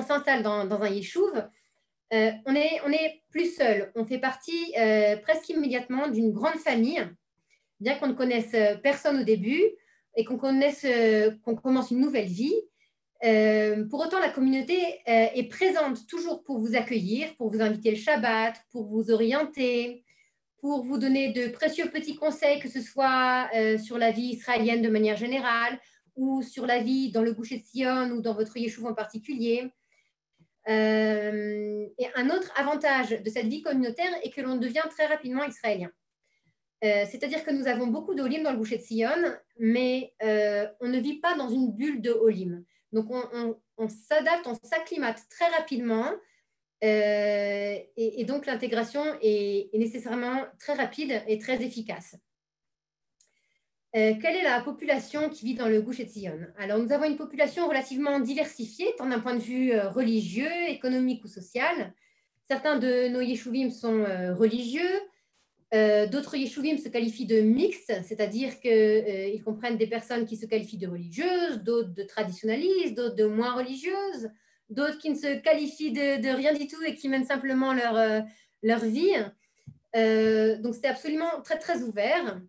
s'installe dans un yeshuv, on est plus seul. On fait partie presque immédiatement d'une grande famille. Bien qu'on ne connaisse personne au début et qu'on commence une nouvelle vie, pour autant, la communauté est présente toujours pour vous accueillir, pour vous inviter le Shabbat, pour vous orienter, pour vous donner de précieux petits conseils, que ce soit sur la vie israélienne de manière générale ou sur la vie dans le Gush Etzion ou dans votre yeshuv en particulier. Et un autre avantage de cette vie communautaire est que l'on devient très rapidement israélien. C'est-à-dire que nous avons beaucoup d'Olim dans le Gush Etzion, mais on ne vit pas dans une bulle de Olim. Donc, on s'adapte, on s'acclimate très rapidement et donc l'intégration est nécessairement très rapide et très efficace. Quelle est la population qui vit dans le Gush Etzion? Alors, nous avons une population relativement diversifiée, tant d'un point de vue religieux, économique ou social. Certains de nos yeshuvim sont religieux. D'autres yeshuvim se qualifient de mixtes, c'est-à-dire qu'ils comprennent des personnes qui se qualifient de religieuses, d'autres de traditionnalistes, d'autres de moins religieuses, d'autres qui ne se qualifient de rien du tout et qui mènent simplement leur vie. Donc, c'est absolument très, très ouvert.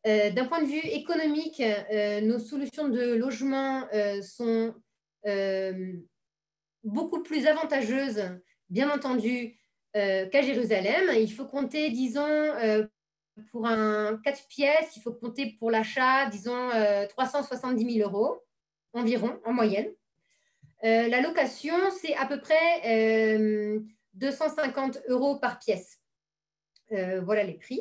D'un point de vue économique, nos solutions de logement sont beaucoup plus avantageuses, bien entendu, qu'à Jérusalem. Il faut compter, disons, pour un 4 pièces, il faut compter pour l'achat, disons, 370 000 € environ, en moyenne. La location, c'est à peu près 250 € par pièce. Voilà les prix.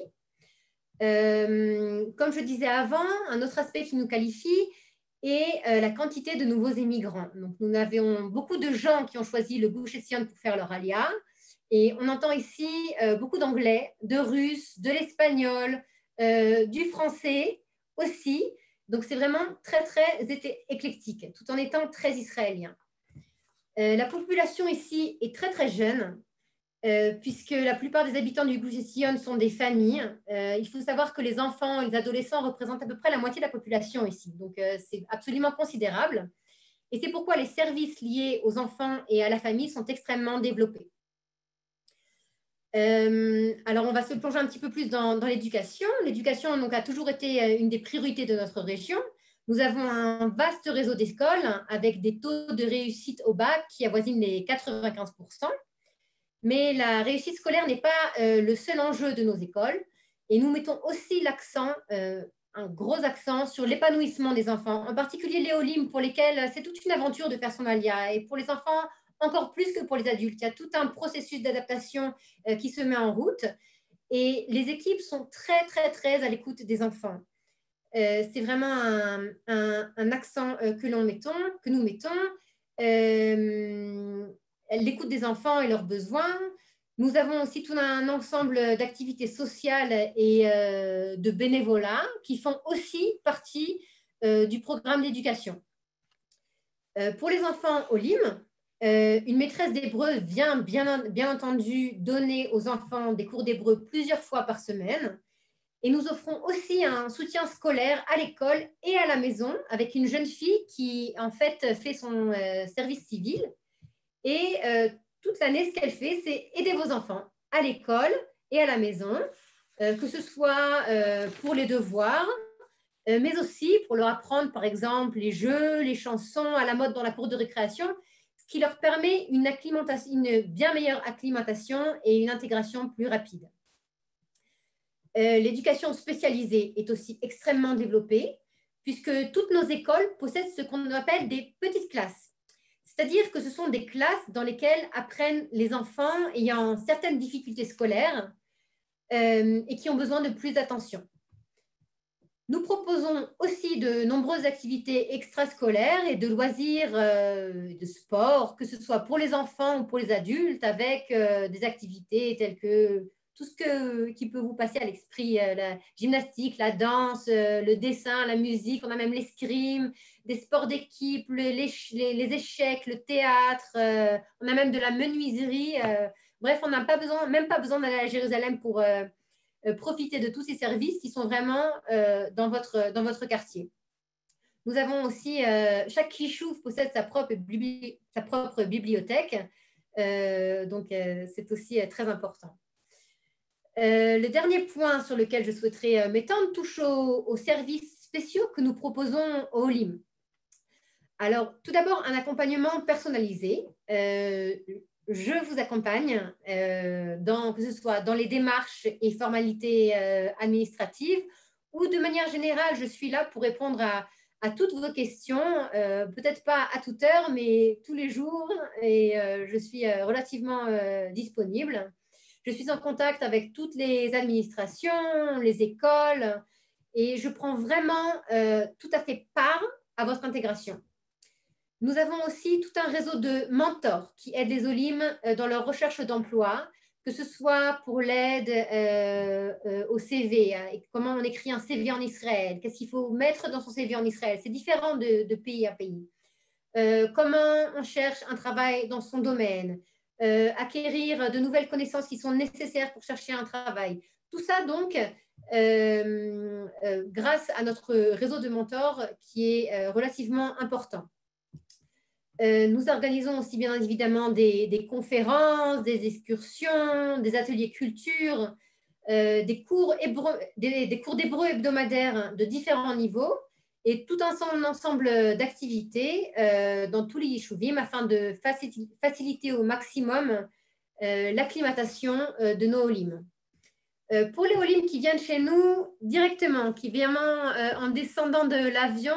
Comme je disais avant, un autre aspect qui nous qualifie est la quantité de nouveaux immigrants. Donc, nous avons beaucoup de gens qui ont choisi le Gush Etzion pour faire leur alia. Et on entend ici beaucoup d'anglais, de russes, de l'espagnol, du français aussi. Donc, c'est vraiment très, très éclectique, tout en étant très israélien. La population ici est très, très jeune, puisque la plupart des habitants du Gush Etzion sont des familles. Il faut savoir que les enfants et les adolescents représentent à peu près la moitié de la population ici. Donc, c'est absolument considérable. Et c'est pourquoi les services liés aux enfants et à la famille sont extrêmement développés. Alors, on va se plonger un petit peu plus dans l'éducation. L'éducation donc, a toujours été une des priorités de notre région. Nous avons un vaste réseau d'écoles avec des taux de réussite au bac qui avoisinent les 95%. Mais la réussite scolaire n'est pas le seul enjeu de nos écoles. Et nous mettons aussi l'accent, un gros accent sur l'épanouissement des enfants, en particulier les Olim, pour lesquels c'est toute une aventure de faire son alia. Et pour les enfants, encore plus que pour les adultes. Il y a tout un processus d'adaptation qui se met en route. Et les équipes sont très, très, très à l'écoute des enfants. C'est vraiment un accent que nous mettons. L'écoute des enfants et leurs besoins. Nous avons aussi tout un ensemble d'activités sociales et de bénévolat qui font aussi partie du programme d'éducation. Pour les enfants Olim, une maîtresse d'hébreu vient bien entendu donner aux enfants des cours d'hébreu plusieurs fois par semaine. Et nous offrons aussi un soutien scolaire à l'école et à la maison avec une jeune fille qui, en fait, fait son service civil. Et toute l'année, ce qu'elle fait, c'est aider vos enfants à l'école et à la maison, que ce soit pour les devoirs, mais aussi pour leur apprendre, par exemple, les jeux, les chansons à la mode dans la cour de récréation, ce qui leur permet une bien meilleure acclimatation et une intégration plus rapide. L'éducation spécialisée est aussi extrêmement développée, puisque toutes nos écoles possèdent ce qu'on appelle des petites classes. C'est-à-dire que ce sont des classes dans lesquelles apprennent les enfants ayant certaines difficultés scolaires et qui ont besoin de plus d'attention. Nous proposons aussi de nombreuses activités extrascolaires et de loisirs de sport, que ce soit pour les enfants ou pour les adultes, avec des activités telles que tout ce qui peut vous passer à l'esprit, la gymnastique, la danse, le dessin, la musique, on a même l'escrime, des sports d'équipe, les échecs, le théâtre, on a même de la menuiserie. Bref, on n'a même pas besoin d'aller à Jérusalem pour profiter de tous ces services qui sont vraiment dans votre quartier. Nous avons aussi, chaque Kishouf possède sa propre bibliothèque, donc c'est aussi très important. Le dernier point sur lequel je souhaiterais m'étendre touche aux services spéciaux que nous proposons au Olim. Alors, tout d'abord, un accompagnement personnalisé. Je vous accompagne, que ce soit dans les démarches et formalités administratives ou de manière générale, je suis là pour répondre à toutes vos questions, peut-être pas à toute heure, mais tous les jours, et je suis relativement disponible. Je suis en contact avec toutes les administrations, les écoles, et je prends vraiment tout à fait part à votre intégration. Nous avons aussi tout un réseau de mentors qui aident les Olim dans leur recherche d'emploi, que ce soit pour l'aide au CV, comment on écrit un CV en Israël, qu'est-ce qu'il faut mettre dans son CV en Israël, c'est différent de pays à pays. Comment on cherche un travail dans son domaine, acquérir de nouvelles connaissances qui sont nécessaires pour chercher un travail. Tout ça donc grâce à notre réseau de mentors qui est relativement important. Nous organisons aussi bien évidemment des conférences, des excursions, des ateliers culture, des cours d'hébreu hebdomadaires de différents niveaux et tout un ensemble d'activités dans tous les yeshuvim afin de faciliter au maximum l'acclimatation de nos Olim. Pour les Olim qui viennent chez nous directement, qui viennent en descendant de l'avion,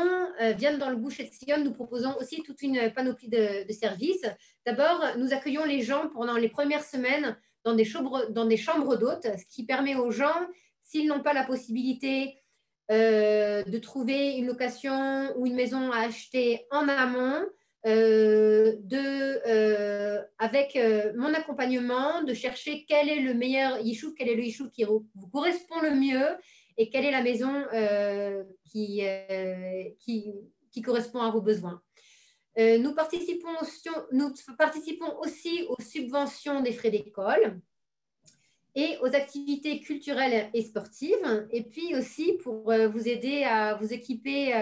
viennent dans le Gush Etzion, nous proposons aussi toute une panoplie de services. D'abord, nous accueillons les gens pendant les premières semaines dans des chambres d'hôtes, ce qui permet aux gens, s'ils n'ont pas la possibilité de trouver une location ou une maison à acheter en amont, avec mon accompagnement, de chercher quel est le meilleur yishuv, quel est le yishuv qui vous correspond le mieux et quelle est la maison qui correspond à vos besoins. Nous participons aussi aux subventions des frais d'école et aux activités culturelles et sportives, et puis aussi pour vous aider à vous équiper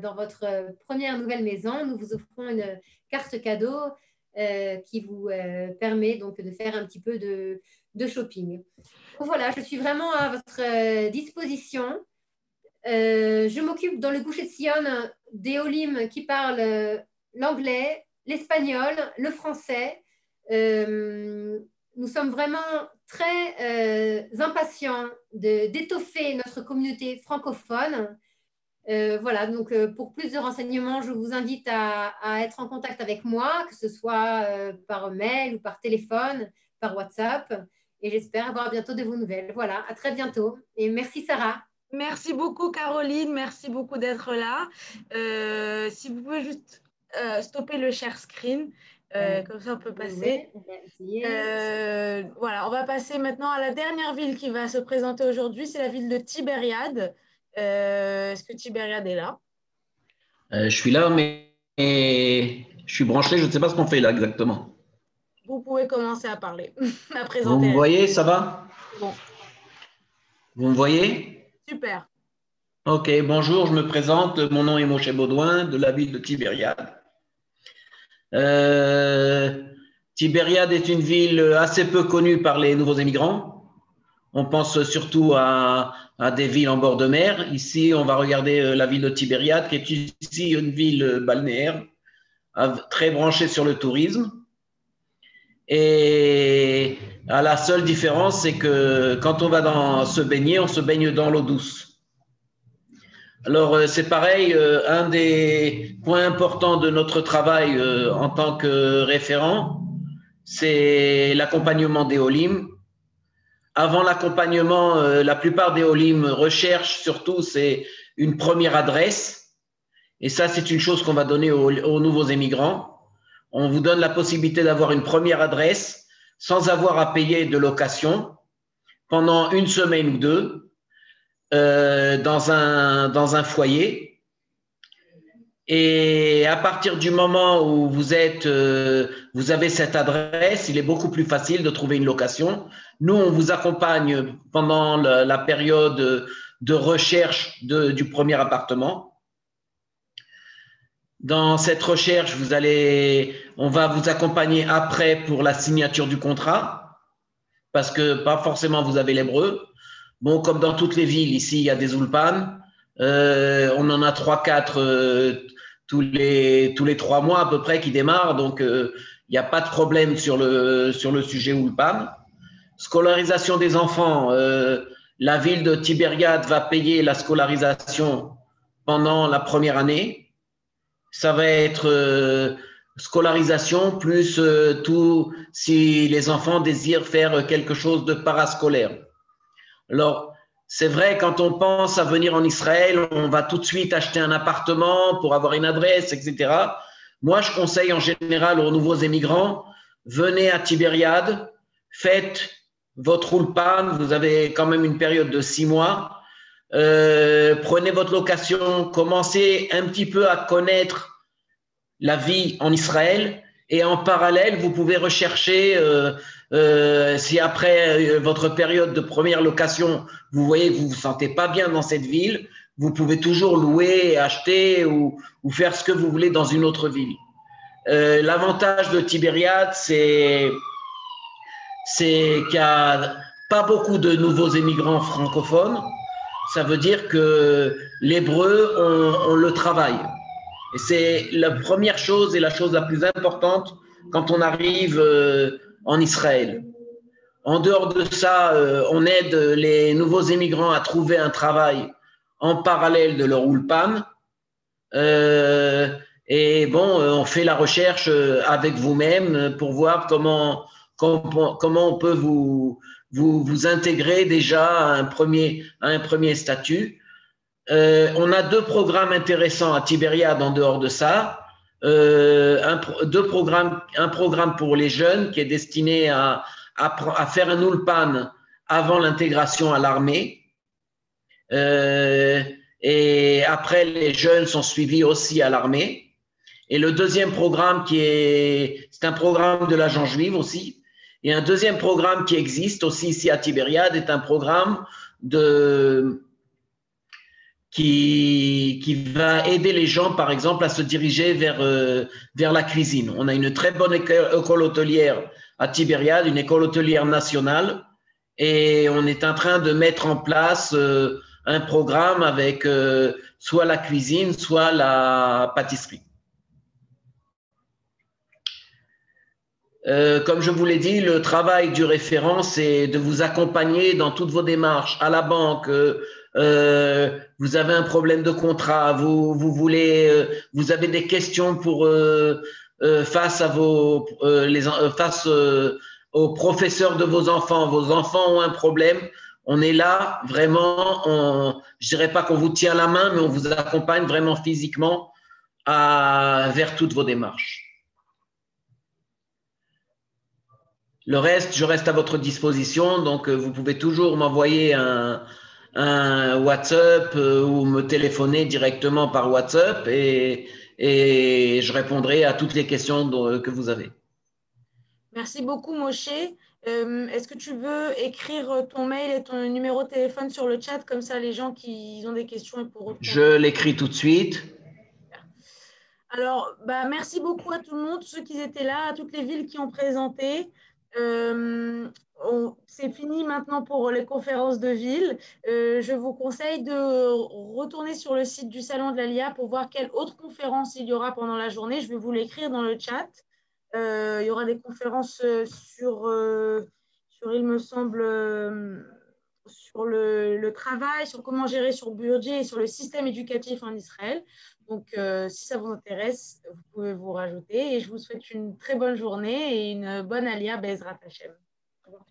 dans votre première nouvelle maison, nous vous offrons une carte cadeau qui vous permet donc de faire un petit peu de shopping. Donc voilà, je suis vraiment à votre disposition. Je m'occupe dans le Gush Etzion des Olim qui parlent l'anglais, l'espagnol, le français. Nous sommes vraiment très impatients d'étoffer notre communauté francophone. Voilà, donc pour plus de renseignements, je vous invite à être en contact avec moi, que ce soit par mail ou par téléphone, par WhatsApp. Et j'espère avoir bientôt de vos nouvelles. Voilà, à très bientôt. Et merci Sarah. Merci beaucoup Caroline, merci beaucoup d'être là. Si vous pouvez juste stopper le share screen. Comme ça, on peut passer. Voilà, on va passer maintenant à la dernière ville qui va se présenter aujourd'hui. C'est la ville de Tibériade. Est-ce que Tibériade est là? Je suis là, mais je suis branché. Je ne sais pas ce qu'on fait là exactement. Vous pouvez commencer à parler, à présenter. Vous me voyez, ça va? Bon. Vous me voyez? Super. Ok, bonjour, je me présente. Mon nom est Moshe Baudouin de la ville de Tibériade. Tibériade est une ville assez peu connue par les nouveaux émigrants. On pense surtout à des villes en bord de mer. Ici, on va regarder la ville de Tibériade, qui est ici une ville balnéaire, très branchée sur le tourisme. Et la seule différence, c'est que quand on va se baigner, on se baigne dans l'eau douce. Alors, c'est pareil, un des points importants de notre travail en tant que référent, c'est l'accompagnement des Olim. Avant l'accompagnement, la plupart des Olim recherchent surtout, c'est une première adresse. Et ça, c'est une chose qu'on va donner aux nouveaux émigrants. On vous donne la possibilité d'avoir une première adresse sans avoir à payer de location pendant une semaine ou deux. Dans un foyer, et à partir du moment où vous avez cette adresse, il est beaucoup plus facile de trouver une location. Nous, on vous accompagne pendant la période de recherche du premier appartement. Dans cette recherche, on va vous accompagner après pour la signature du contrat, parce que pas forcément vous avez l'hébreu. Bon, comme dans toutes les villes, ici, il y a des ulpans. On en a 3-4 tous les 3 mois à peu près qui démarrent. Donc, il n'y a pas de problème sur le sujet ulpan. Scolarisation des enfants. La ville de Tibériade va payer la scolarisation pendant la première année. Ça va être scolarisation plus tout si les enfants désirent faire quelque chose de parascolaire. Alors, c'est vrai, quand on pense à venir en Israël, on va tout de suite acheter un appartement pour avoir une adresse, etc. Moi, je conseille en général aux nouveaux émigrants, venez à Tibériade, faites votre ulpan, vous avez quand même une période de 6 mois, prenez votre location, commencez un petit peu à connaître la vie en Israël et en parallèle, vous pouvez rechercher si après votre période de première location, vous voyez que vous ne vous sentez pas bien dans cette ville, vous pouvez toujours louer, acheter ou faire ce que vous voulez dans une autre ville. L'avantage de Tibériade, c'est qu'il n'y a pas beaucoup de nouveaux émigrants francophones. Ça veut dire que l'hébreu, on le travaille. Et c'est la première chose et la chose la plus importante quand on arrive en Israël. En dehors de ça, on aide les nouveaux émigrants à trouver un travail en parallèle de leur ulpan. Et bon, on fait la recherche avec vous-même pour voir comment on peut vous intégrer déjà à un premier statut. On a 2 programmes intéressants à Tibériade en dehors de ça. Un programme pour les jeunes qui est destiné à faire un ulpan avant l'intégration à l'armée. Et après, les jeunes sont suivis aussi à l'armée. Et le deuxième programme c'est un programme de l'agence juive aussi. Et un deuxième programme qui existe aussi ici à Tibériade est un programme qui va aider les gens, par exemple, à se diriger vers la cuisine. On a une très bonne école hôtelière à Tibériade, une école hôtelière nationale, et on est en train de mettre en place un programme avec soit la cuisine, soit la pâtisserie. Comme je vous l'ai dit, le travail du référent, c'est de vous accompagner dans toutes vos démarches à la banque. Vous avez un problème de contrat, vous avez des questions face aux professeurs de vos enfants ont un problème. On est là vraiment, je dirais pas qu'on vous tient la main, mais on vous accompagne vraiment physiquement vers toutes vos démarches. Le reste, je reste à votre disposition, donc vous pouvez toujours m'envoyer un WhatsApp ou me téléphoner directement par WhatsApp et je répondrai à toutes les questions que vous avez. Merci beaucoup, Moshe. Est-ce que tu veux écrire ton mail et ton numéro de téléphone sur le chat, comme ça les gens qui ont des questions pourront. Je l'écris tout de suite. Alors, merci beaucoup à tout le monde, ceux qui étaient là, à toutes les villes qui ont présenté. C'est fini maintenant pour les conférences de ville. Je vous conseille de retourner sur le site du Salon de l'Alia pour voir quelle autre conférence il y aura pendant la journée. Je vais vous l'écrire dans le chat. Il y aura des conférences sur il me semble, sur le travail, sur comment gérer sur budget et sur le système éducatif en Israël. Donc, si ça vous intéresse, vous pouvez vous rajouter. Et je vous souhaite une très bonne journée et une bonne Aliyah Be'ezrat Hashem. Au revoir.